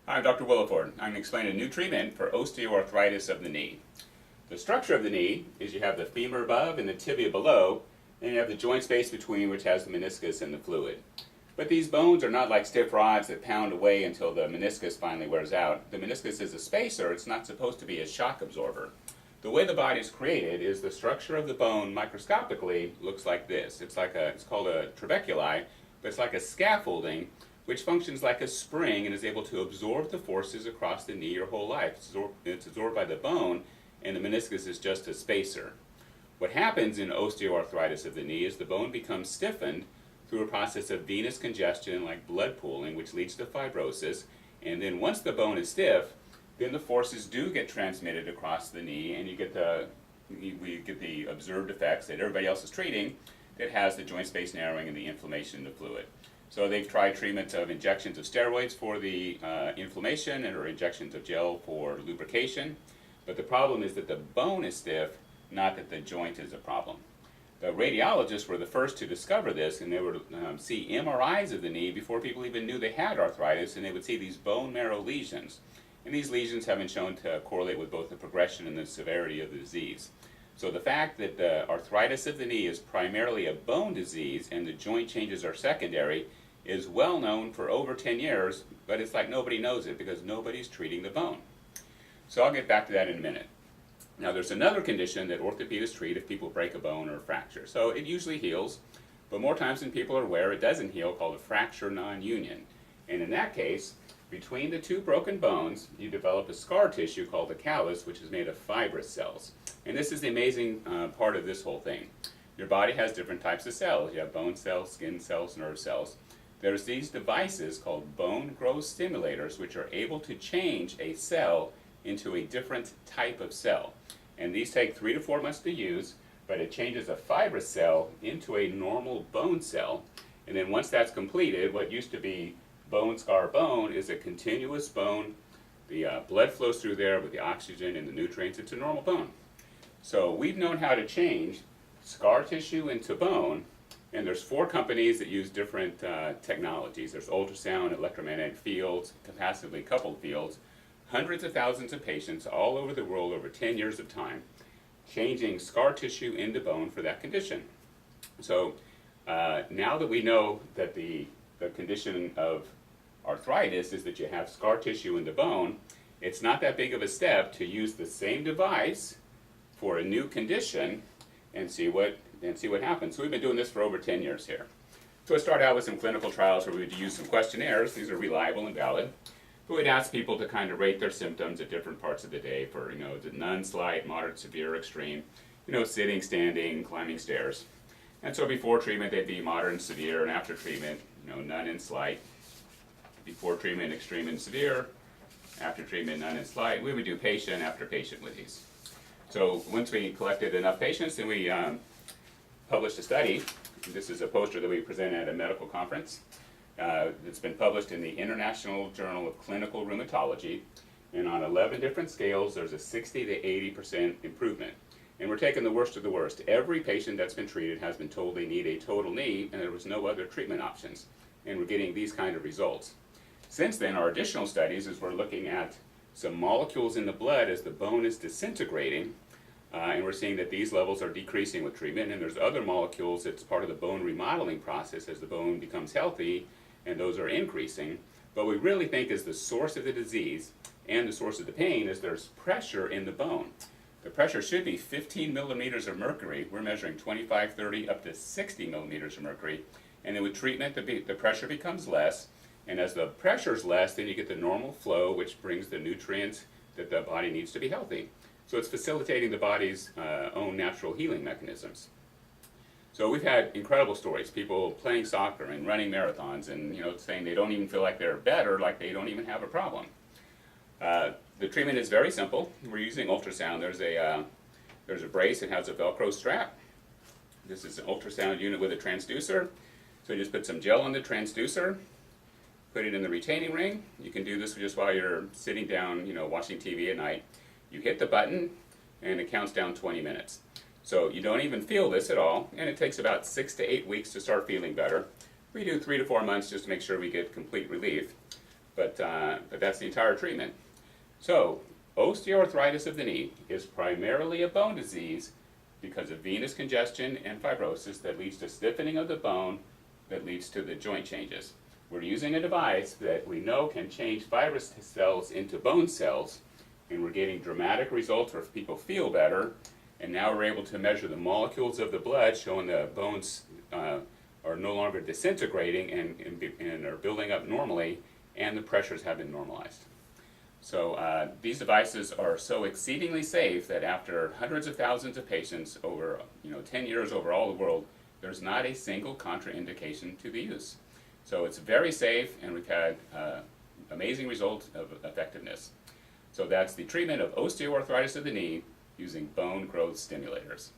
Hi, I'm Dr. Williford. I'm going to explain a new treatment for osteoarthritis of the knee. The structure of the knee is you have the femur above and the tibia below, and you have the joint space between, which has the meniscus and the fluid. But these bones are not like stiff rods that pound away until the meniscus finally wears out. The meniscus is a spacer. It's not supposed to be a shock absorber. The way the body is created is the structure of the bone microscopically looks like this. It's called a trabeculi, but it's like a scaffolding which functions like a spring and is able to absorb the forces across the knee your whole life. It's absorbed by the bone, and the meniscus is just a spacer. What happens in osteoarthritis of the knee is the bone becomes stiffened through a process of venous congestion like blood pooling, which leads to fibrosis. And then once the bone is stiff, then the forces do get transmitted across the knee, and we get the observed effects that everybody else is treating that has the joint space narrowing and the inflammation in the fluid. So they've tried treatments of injections of steroids for the inflammation or injections of gel for lubrication. But the problem is that the bone is stiff, not that the joint is a problem. The radiologists were the first to discover this, and they would see MRIs of the knee before people even knew they had arthritis, and they would see these bone marrow lesions. And these lesions have been shown to correlate with both the progression and the severity of the disease. So the fact that the arthritis of the knee is primarily a bone disease and the joint changes are secondary is well known for over 10 years, but it's like nobody knows it because nobody's treating the bone. So I'll get back to that in a minute. Now there's another condition that orthopedists treat if people break a bone or a fracture. So it usually heals, but more times than people are aware, it doesn't heal, called a fracture non-union. And in that case, between the two broken bones, you develop a scar tissue called the callus, which is made of fibrous cells. And this is the amazing part of this whole thing. Your body has different types of cells. You have bone cells, skin cells, nerve cells. There's these devices called bone growth stimulators, which are able to change a cell into a different type of cell. And these take 3 to 4 months to use, but it changes a fibrous cell into a normal bone cell. And then once that's completed, what used to be bone scar bone is a continuous bone. The blood flows through there with the oxygen and the nutrients. It's a normal bone. So we've known how to change scar tissue into bone, and there's 4 companies that use different technologies. There's ultrasound, electromagnetic fields, capacitively coupled fields, hundreds of thousands of patients all over the world over 10 years of time, changing scar tissue into bone for that condition. So now that we know that the condition of arthritis is that you have scar tissue in the bone, it's not that big of a step to use the same device for a new condition and see what happens. So we've been doing this for over 10 years here. So I started out with some clinical trials where we would use some questionnaires. These are reliable and valid. But we'd ask people to kind of rate their symptoms at different parts of the day for, is it none, slight, moderate, severe, extreme, sitting, standing, climbing stairs. And so before treatment, they'd be moderate and severe, and after treatment, none and slight. Before treatment, extreme and severe. After treatment, none and slight. We would do patient after patient with these. So once we collected enough patients, then we published a study. This is a poster that we presented at a medical conference. It's been published in the International Journal of Clinical Rheumatology, and on 11 different scales, there's a 60 to 80% improvement. And we're taking the worst of the worst. Every patient that's been treated has been told they need a total knee, and there was no other treatment options. And we're getting these kind of results. Since then, our additional studies is we're looking at some molecules in the blood as the bone is disintegrating, and we're seeing that these levels are decreasing with treatment, and there's other molecules that's part of the bone remodeling process as the bone becomes healthy, and those are increasing. But we really think is the source of the disease and the source of the pain is there's pressure in the bone. The pressure should be 15 millimeters of mercury. We're measuring 25, 30, up to 60 millimeters of mercury. And then with treatment, the pressure becomes less. And as the pressure is less, then you get the normal flow, which brings the nutrients that the body needs to be healthy. So it's facilitating the body's own natural healing mechanisms. So we've had incredible stories, people playing soccer and running marathons and saying they don't even feel like they're better, like they don't even have a problem. The treatment is very simple. We're using ultrasound. There's a brace. It has a Velcro strap. This is an ultrasound unit with a transducer. So you just put some gel on the transducer, put it in the retaining ring. You can do this just while you're sitting down, watching TV at night. You hit the button, and it counts down 20 minutes. So you don't even feel this at all, and it takes about 6 to 8 weeks to start feeling better. We do 3 to 4 months just to make sure we get complete relief. but that's the entire treatment. So, osteoarthritis of the knee is primarily a bone disease because of venous congestion and fibrosis that leads to stiffening of the bone that leads to the joint changes. We're using a device that we know can change fibrous cells into bone cells, and we're getting dramatic results where people feel better, and now we're able to measure the molecules of the blood showing the bones are no longer disintegrating and are building up normally, and the pressures have been normalized. So these devices are so exceedingly safe that after hundreds of thousands of patients over 10 years over all the world, there's not a single contraindication to the use. So it's very safe, and we've had amazing results of effectiveness. So that's the treatment of osteoarthritis of the knee using bone growth stimulators.